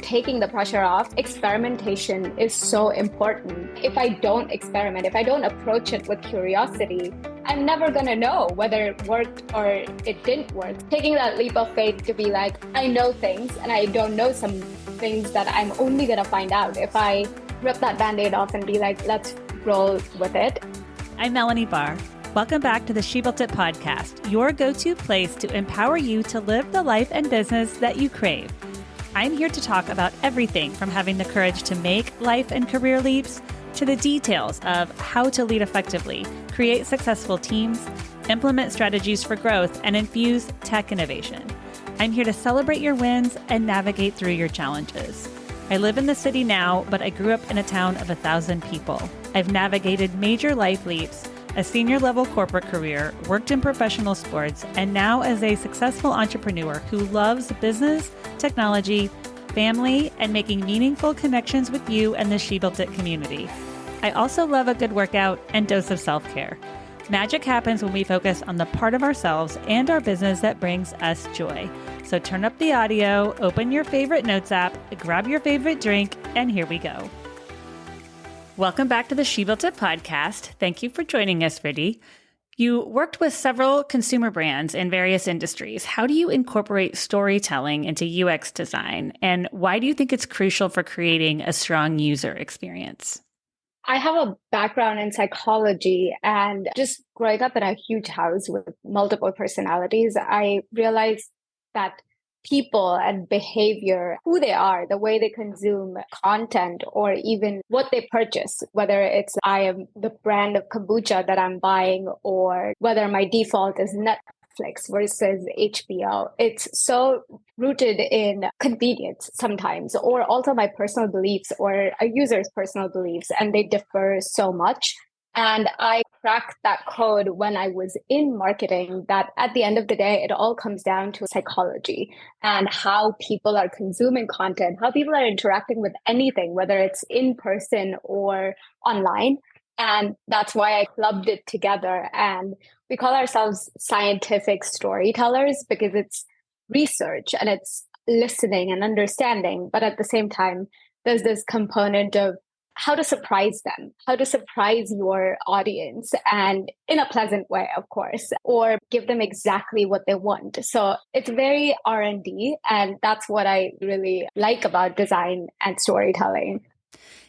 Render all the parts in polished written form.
taking the pressure off, experimentation is so important. If I don't experiment, if I don't approach it with curiosity, I'm never going to know whether it worked or it didn't work. Taking that leap of faith to be like, I know things and I don't know some things that I'm only going to find out if I rip that Band-Aid off and be like, let's roll with it. I'm Melanie Barr. Welcome back to the She Built It podcast, your go-to place to empower you to live the life and business that you crave. I'm here to talk about everything from having the courage to make life and career leaps to the details of how to lead effectively, create successful teams, implement strategies for growth, and infuse tech innovation. I'm here to celebrate your wins and navigate through your challenges. I live in the city now, but I grew up in a town of 1,000 people. I've navigated major life leaps, a senior level corporate career, worked in professional sports, and now as a successful entrepreneur who loves business, technology, family, and making meaningful connections with you and the She Built It community. I also love a good workout and dose of self-care. Magic happens when we focus on the part of ourselves and our business that brings us joy. So turn up the audio, open your favorite notes app, grab your favorite drink, and here we go. Welcome back to the She Built It podcast. Thank you for joining us, Riddhi. You worked with several consumer brands in various industries. How do you incorporate storytelling into UX design? And why do you think it's crucial for creating a strong user experience? I have a background in psychology, and just growing up in a huge house with multiple personalities, I realized that people and behavior, who they are, the way they consume content, or even what they purchase, whether it's I am the brand of kombucha that I'm buying, or whether my default is Netflix versus HBO. It's so rooted in convenience sometimes, or also my personal beliefs or a user's personal beliefs, and they differ so much. And I cracked that code when I was in marketing, that at the end of the day, it all comes down to psychology and how people are consuming content, how people are interacting with anything, whether it's in person or online. And that's why I clubbed it together. And we call ourselves scientific storytellers because it's research and it's listening and understanding. But at the same time, there's this component of how to surprise them, how to surprise your audience, and in a pleasant way, of course, or give them exactly what they want. So it's very R&D, and that's what I really like about design and storytelling.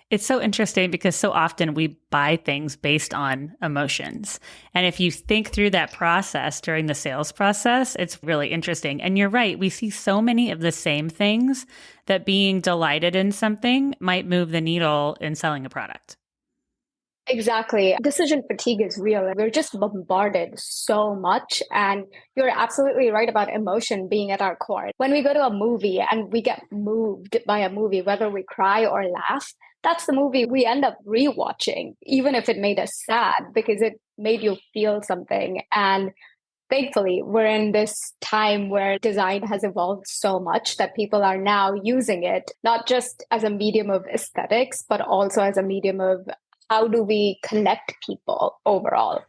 It's so interesting because so often we buy things based on emotions. And if you think through that process during the sales process, it's really interesting. And you're right, we see so many of the same things that being delighted in something might move the needle in selling a product. Exactly. Decision fatigue is real. We're just bombarded so much. And you're absolutely right about emotion being at our core. When we go to a movie and we get moved by a movie, whether we cry or laugh, that's the movie we end up rewatching, even if it made us sad, because it made you feel something. And thankfully, we're in this time where design has evolved so much that people are now using it, not just as a medium of aesthetics, but also as a medium of how do we connect people overall.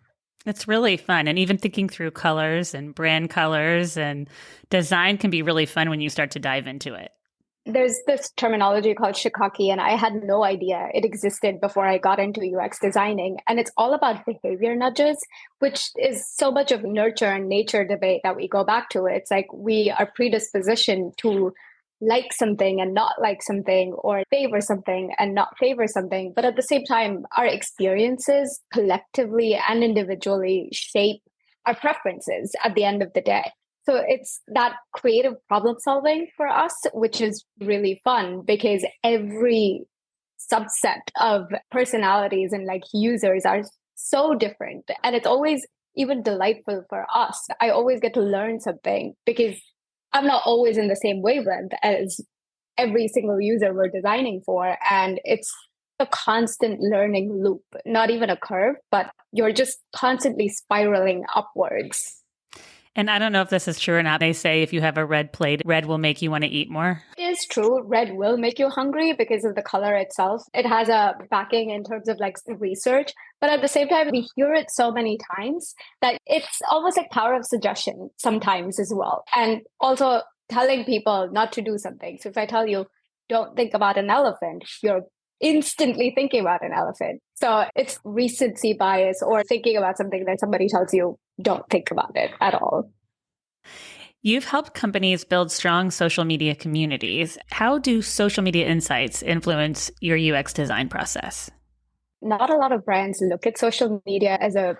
It's really fun. And even thinking through colors and brand colors and design can be really fun when you start to dive into it. There's this terminology called shiitake, and I had no idea it existed before I got into UX designing. And it's all about behavior nudges, which is so much of nurture and nature debate that we go back to. It's like we are predispositioned to like something and not like something, or favor something and not favor something. But at the same time, our experiences collectively and individually shape our preferences at the end of the day. So it's that creative problem solving for us, which is really fun because every subset of personalities and like users are so different. And it's always even delightful for us. I always get to learn something because I'm not always in the same wavelength as every single user we're designing for. And it's a constant learning loop, not even a curve, but you're just constantly spiraling upwards. And I don't know if this is true or not. They say if you have a red plate, red will make you want to eat more. It is true. Red will make you hungry because of the color itself. It has a backing in terms of like research. But at the same time, we hear it so many times that it's almost like power of suggestion sometimes as well. And also telling people not to do something. So if I tell you, don't think about an elephant, you're instantly thinking about an elephant. So it's recency bias or thinking about something that somebody tells you, don't think about it at all. You've helped companies build strong social media communities. How do social media insights influence your UX design process? Not a lot of brands look at social media as a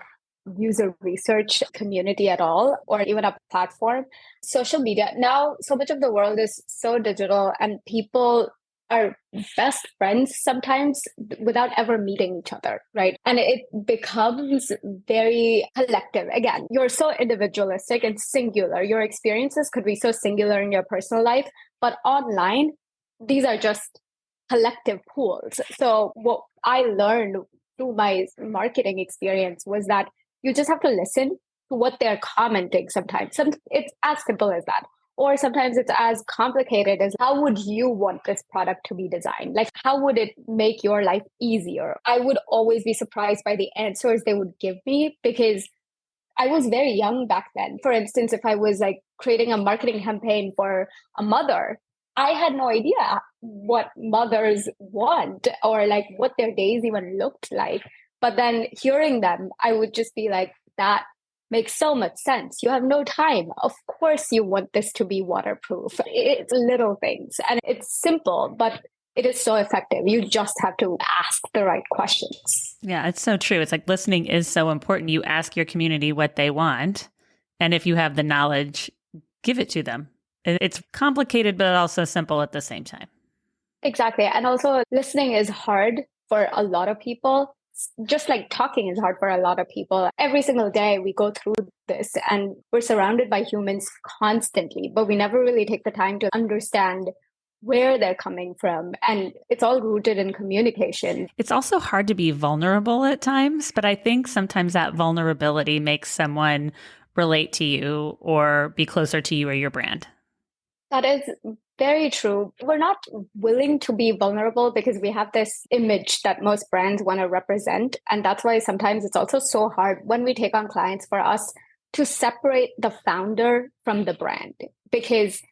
user research community at all, or even a platform. Social media, now so much of the world is so digital and people are best friends sometimes without ever meeting each other, right? And it becomes very collective. Again, you're so individualistic and singular. Your experiences could be so singular in your personal life, but online, these are just collective pools. So what I learned through my marketing experience was that you just have to listen to what they're commenting sometimes. It's as simple as that. Or sometimes it's as complicated as how would you want this product to be designed? Like, how would it make your life easier? I would always be surprised by the answers they would give me because I was very young back then. For instance, if I was like creating a marketing campaign for a mother, I had no idea what mothers want or like what their days even looked like. But then hearing them, I would just be like, that makes so much sense. You have no time. Of course, you want this to be waterproof. It's little things and it's simple, but it is so effective. You just have to ask the right questions. Yeah, it's so true. It's like listening is so important. You ask your community what they want. And if you have the knowledge, give it to them. It's complicated, but also simple at the same time. Exactly. And also listening is hard for a lot of people. Just like talking is hard for a lot of people. Every single day we go through this and we're surrounded by humans constantly, but we never really take the time to understand where they're coming from. And it's all rooted in communication. It's also hard to be vulnerable at times, but I think sometimes that vulnerability makes someone relate to you or be closer to you or your brand. That is very true. We're not willing to be vulnerable because we have this image that most brands want to represent. And that's why sometimes it's also so hard when we take on clients for us to separate the founder from the brand. Because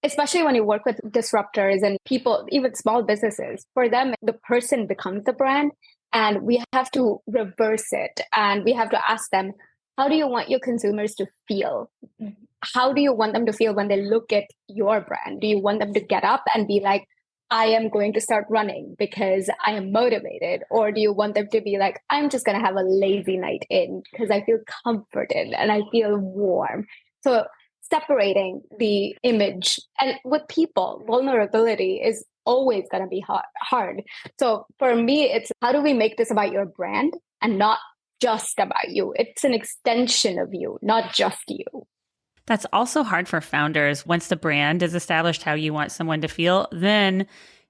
especially when you work with disruptors and people, even small businesses, for them, the person becomes the brand. And we have to reverse it. And we have to ask them, how do you want your consumers to feel? How do you want them to feel when they look at your brand? Do you want them to get up and be like, I am going to start running because I am motivated? Or do you want them to be like, I'm just going to have a lazy night in because I feel comforted and I feel warm? So separating the image and with people, vulnerability is always going to be hard. So for me, it's how do we make this about your brand and not just about you? It's an extension of you, not just you. That's also hard for founders. Once the brand is established, how you want someone to feel, then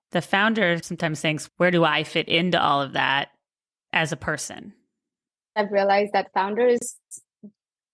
the founder sometimes thinks, where do I fit into all of that as a person? I've realized that founders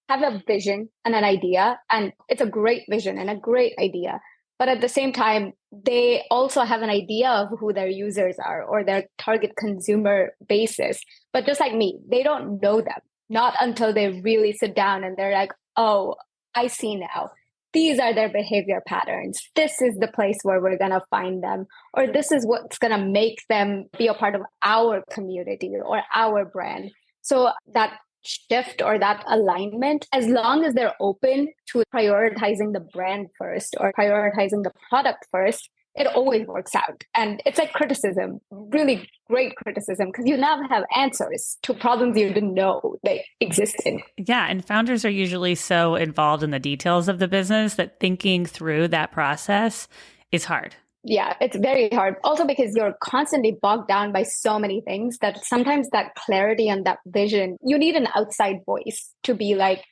have a vision and an idea, and it's a great vision and a great idea. But at the same time, they also have an idea of who their users are or their target consumer basis. But just like me, they don't know them, not until they really sit down and they're like, oh, I see now. These are their behavior patterns. This is the place where we're going to find them, or this is what's going to make them be a part of our community or our brand. So that shift or that alignment, as long as they're open to prioritizing the brand first or prioritizing the product first, it always works out. And it's like criticism, really great criticism, because you now have answers to problems you didn't know they existed. Yeah. And founders are usually so involved in the details of the business that thinking through that process is hard. Yeah, it's very hard. Also because you're constantly bogged down by so many things that sometimes that clarity and that vision, you need an outside voice to be like,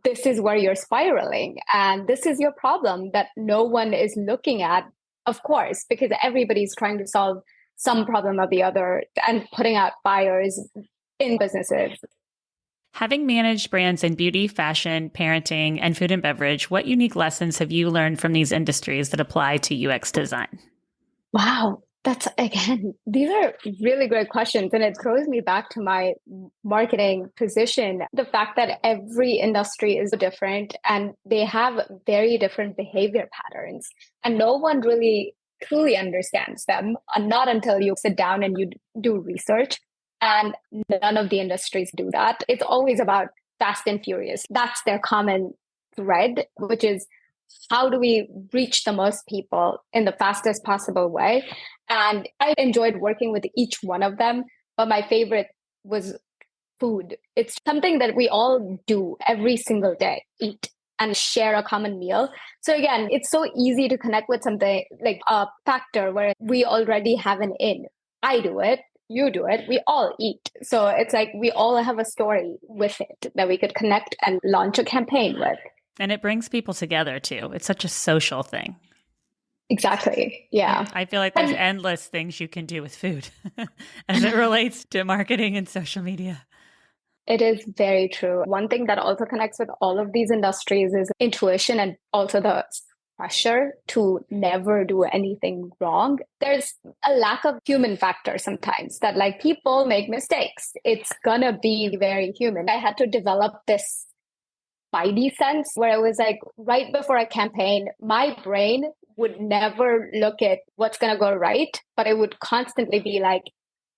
this is where you're spiraling and this is your problem that no one is looking at, of course, because everybody's trying to solve some problem or the other and putting out fires in businesses. Having managed brands in beauty, fashion, parenting, and food and beverage, what unique lessons have you learned from these industries that apply to UX design? Wow. That's, again, these are really great questions. And it throws me back to my marketing position. The fact that every industry is different and they have very different behavior patterns. And no one really truly understands them, not until you sit down and you do research. And none of the industries do that. It's always about fast and furious. That's their common thread, which is how do we reach the most people in the fastest possible way? And I enjoyed working with each one of them, but my favorite was food. It's something that we all do every single day, eat and share a common meal. So again, it's so easy to connect with something like a factor where we already have an in. I do it, you do it, we all eat. So it's like we all have a story with it that we could connect and launch a campaign with. And it brings people together too. It's such a social thing. Exactly. Yeah. I feel like there's endless things you can do with food as it relates to marketing and social media. It is very true. One thing that also connects with all of these industries is intuition and also the pressure to never do anything wrong. There's a lack of human factor sometimes that like people make mistakes. It's gonna be very human. I had to develop this spidey sense where it was like right before a campaign, my brain would never look at what's going to go right, but it would constantly be like,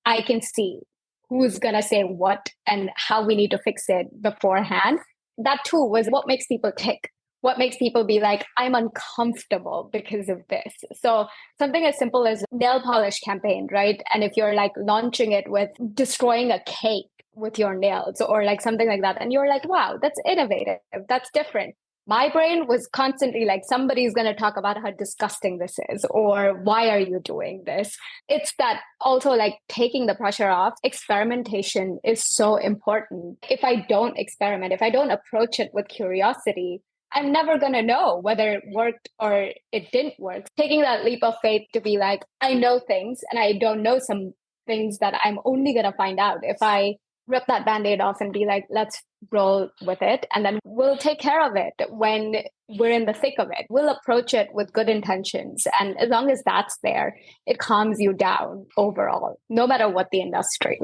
I can see who's going to say what and how we need to fix it beforehand. That too was what makes people tick. What makes people be like, I'm uncomfortable because of this. So something as simple as nail polish campaign, right? And if you're like launching it with destroying a cake with your nails or like something like that, and you're like, wow, that's innovative. That's different. My brain was constantly like, somebody's going to talk about how disgusting this is, or why are you doing this? It's that also like taking the pressure off. Experimentation is so important. If I don't experiment, if I don't approach it with curiosity, I'm never going to know whether it worked or it didn't work. Taking that leap of faith to be like, I know things and I don't know some things that I'm only going to find out if I rip that Band-Aid off and be like, let's roll with it. And then we'll take care of it when we're in the thick of it. We'll approach it with good intentions. And as long as that's there, it calms you down overall, no matter what the industry.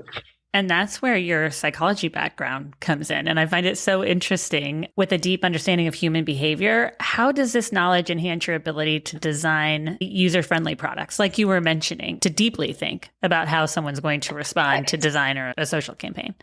And that's where your psychology background comes in. And I find it so interesting with a deep understanding of human behavior. How does this knowledge enhance your ability to design user-friendly products, like you were mentioning, to deeply think about how someone's going to respond to design or a social campaign?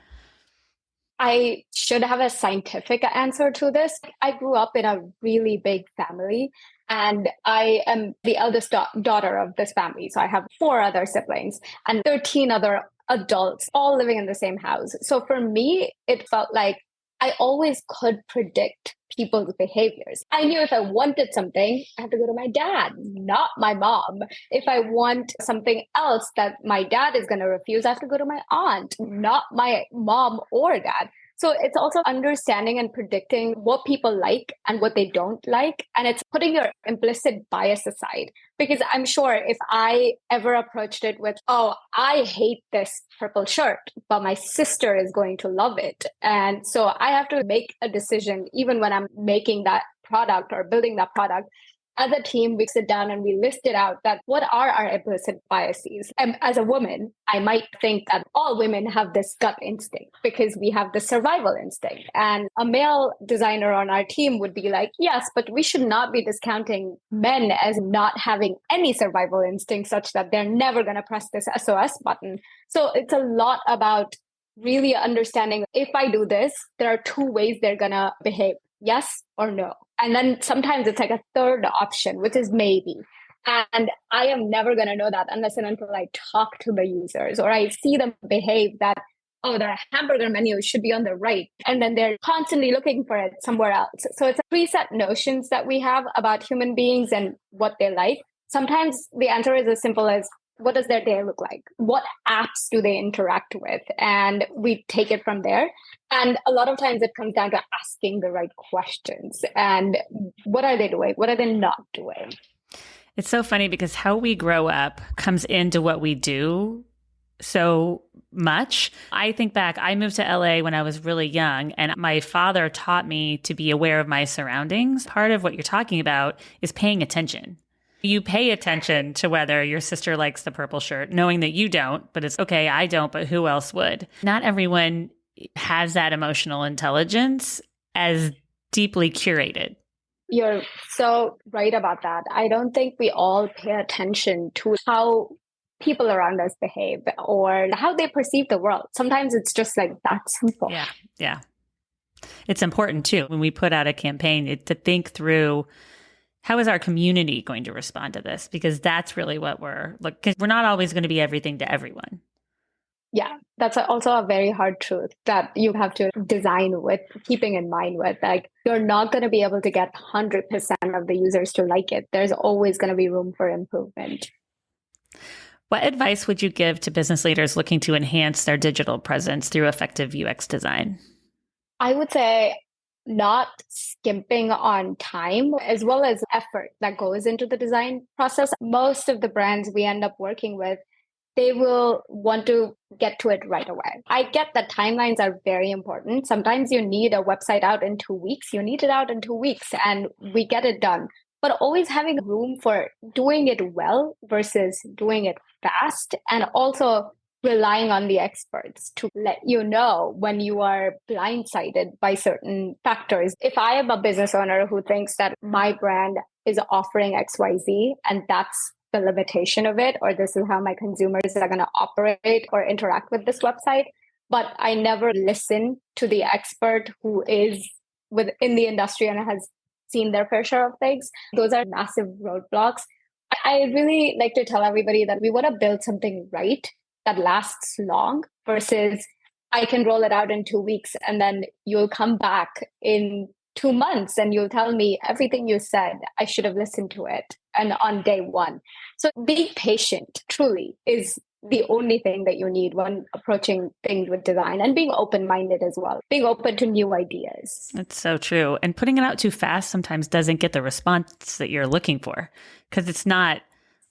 I should have a scientific answer to this. I grew up in a really big family, and I am the eldest daughter of this family. So I have 4 other siblings and 13 other adults all living in the same house. So for me, it felt like I always could predict people's behaviors. I knew if I wanted something, I had to go to my dad, not my mom. If I want something else that my dad is going to refuse, I have to go to my aunt, not my mom or dad. So it's also understanding and predicting what people like and what they don't like. And it's putting your implicit bias aside. Because I'm sure if I ever approached it with, oh, I hate this purple shirt, but my sister is going to love it. And so I have to make a decision, even when I'm making that product or building that product. As a team, we sit down and we list it out that what are our implicit biases? And as a woman, I might think that all women have this gut instinct because we have the survival instinct. And a male designer on our team would be like, yes, but we should not be discounting men as not having any survival instinct such that they're never going to press this SOS button. So it's a lot about really understanding if I do this, there are 2 ways they're going to behave. Yes or no. And then sometimes it's like a third option, which is maybe. And I am never going to know that unless and until I talk to the users or I see them behave that, oh, the hamburger menu should be on the right. And then they're constantly looking for it somewhere else. So it's a preset notions that we have about human beings and what they like. Sometimes the answer is as simple as, what does their day look like? What apps do they interact with? And we take it from there. And a lot of times it comes down to asking the right questions. And what are they doing? What are they not doing? It's so funny because how we grow up comes into what we do so much. I think back, I moved to LA when I was really young, and my father taught me to be aware of my surroundings. Part of what you're talking about is paying attention. You pay attention to whether your sister likes the purple shirt, knowing that you don't, but it's okay, I don't, but who else would? Not everyone has that emotional intelligence as deeply curated. You're so right about that. I don't think we all pay attention to how people around us behave or how they perceive the world. Sometimes it's just like that simple. Yeah. Yeah. It's important too, when we put out a campaign, to think through, how is our community going to respond to this? Because that's really what because we're not always going to be everything to everyone. Yeah, that's also a very hard truth that you have to design with, keeping in mind with, like, you're not going to be able to get 100% of the users to like it. There's always going to be room for improvement. What advice would you give to business leaders looking to enhance their digital presence through effective UX design? I would say not skimping on time as well as effort that goes into the design process. Most of the brands we end up working with, they will want to get to it right away. I get that timelines are very important. Sometimes you need a website out in 2 weeks. You need it out in 2 weeks and we get it done. But always having room for doing it well versus doing it fast, and also relying on the experts to let you know when you are blindsided by certain factors. If I am a business owner who thinks that my brand is offering XYZ and that's the limitation of it, or this is how my consumers are going to operate or interact with this website, but I never listen to the expert who is within the industry and has seen their fair share of things, those are massive roadblocks. I really like to tell everybody that we want to build something right that lasts long versus I can roll it out in 2 weeks and then you'll come back in 2 months and you'll tell me everything you said, I should have listened to it. And on day one. So being patient truly is the only thing that you need when approaching things with design, and being open-minded as well, being open to new ideas. That's so true. And putting it out too fast sometimes doesn't get the response that you're looking for because it's not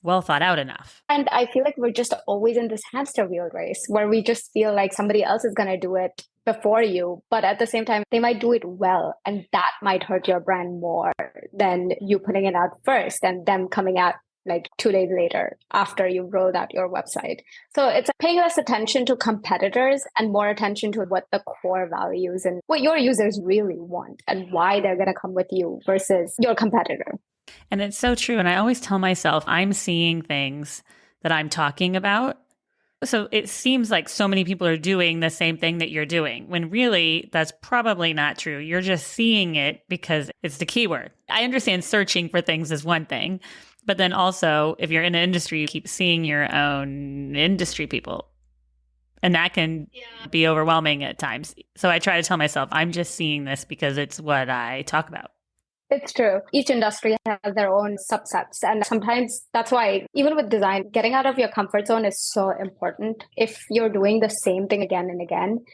well thought out enough. And I feel like we're just always in this hamster wheel race where we just feel like somebody else is going to do it before you. But at the same time, they might do it well. And that might hurt your brand more than you putting it out first and them coming out like 2 days later after you've rolled out your website. So it's paying less attention to competitors and more attention to what the core values and what your users really want and why they're going to come with you versus your competitor. And it's so true. And I always tell myself, I'm seeing things that I'm talking about. So it seems like so many people are doing the same thing that you're doing, when really that's probably not true. You're just seeing it because it's the keyword. I understand searching for things is one thing, but then also if you're in an industry, you keep seeing your own industry people. And that can be overwhelming at times. So I try to tell myself, I'm just seeing this because it's what I talk about. It's true. Each industry has their own subsets. And sometimes that's why, even with design, getting out of your comfort zone is so important. If you're doing the same thing again and again,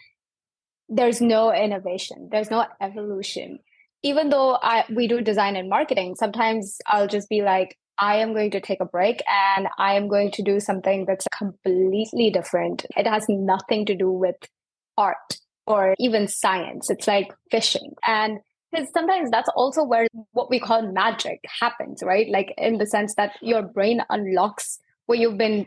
there's no innovation, there's no evolution. Even though we do design and marketing, sometimes I'll just be like, I am going to take a break and I am going to do something that's completely different. It has nothing to do with art or even science. It's like fishing. And because sometimes that's also where what we call magic happens, right? Like in the sense that your brain unlocks where you've been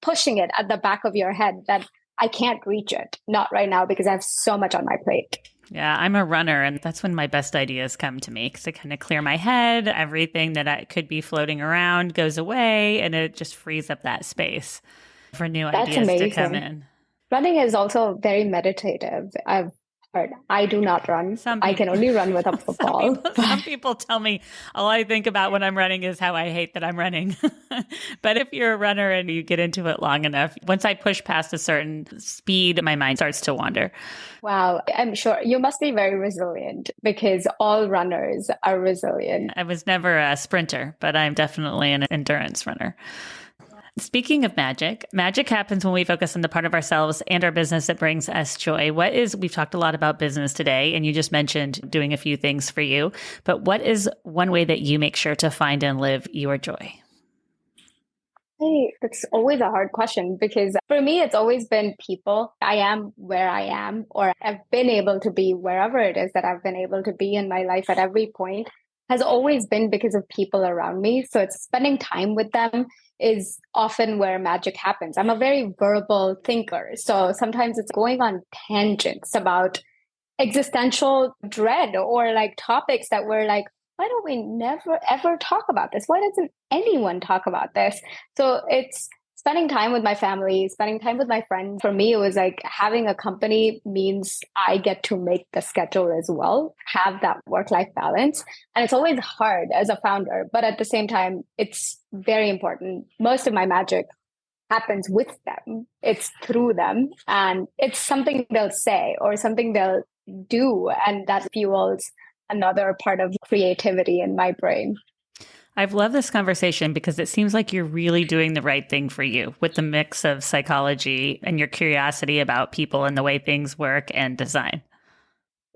pushing it at the back of your head that I can't reach it, not right now because I have so much on my plate. Yeah, I'm a runner, and that's when my best ideas come to me because I kind of clear my head. Everything that I could be floating around goes away, and it just frees up that space for new ideas to come in. Running is also very meditative. I've heard. I do not run. I can only run with a football. Some people tell me all I think about when I'm running is how I hate that I'm running. But if you're a runner and you get into it long enough, once I push past a certain speed, my mind starts to wander. Wow. I'm sure you must be very resilient because all runners are resilient. I was never a sprinter, but I'm definitely an endurance runner. Speaking of magic, magic happens when we focus on the part of ourselves and our business that brings us joy. We've talked a lot about business today, and you just mentioned doing a few things for you, but what is one way that you make sure to find and live your joy? Hey, that's always a hard question because for me, it's always been people. I am where I am, or I've been able to be wherever it is that I've been able to be in my life at every point has always been because of people around me. So it's spending time with them is often where magic happens. I'm a very verbal thinker. So sometimes it's going on tangents about existential dread or like topics that we're like, why don't we never ever talk about this? Why doesn't anyone talk about this? So it's spending time with my family, spending time with my friends. For me, it was like having a company means I get to make the schedule as well, have that work-life balance. And it's always hard as a founder, but at the same time, it's very important. Most of my magic happens with them. It's through them. And it's something they'll say or something they'll do. And that fuels another part of creativity in my brain. I've loved this conversation because it seems like you're really doing the right thing for you with the mix of psychology and your curiosity about people and the way things work and design.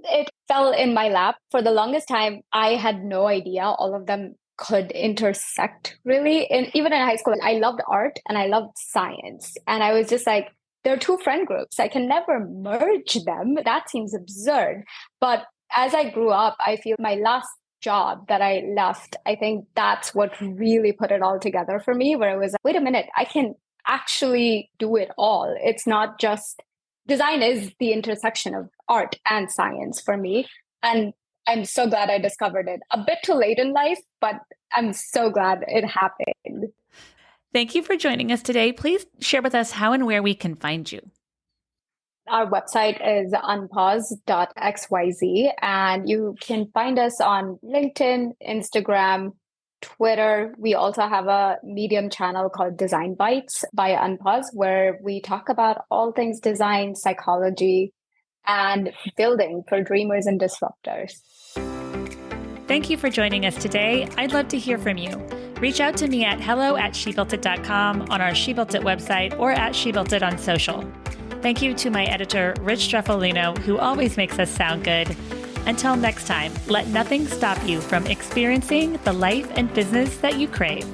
It fell in my lap. For the longest time, I had no idea all of them could intersect really. And even in high school, I loved art and I loved science. And I was just like, they're two friend groups. I can never merge them. That seems absurd. But as I grew up, I feel my last job that I left, I think that's what really put it all together for me, where it was, wait a minute, I can actually do it all. It's not just design is the intersection of art and science for me. And I'm so glad I discovered it a bit too late in life, but I'm so glad it happened. Thank you for joining us today. Please share with us how and where we can find you. Our website is unpause.xyz, and you can find us on LinkedIn, Instagram, Twitter. We also have a Medium channel called Design Bites by Unpause, where we talk about all things design, psychology, and building for dreamers and disruptors. Thank you for joining us today. I'd love to hear from you. Reach out to me at hello@shebuiltit.com on our She Built It website or at She Built It on social. Thank you to my editor, Rich Streffolino, who always makes us sound good. Until next time, let nothing stop you from experiencing the life and business that you crave.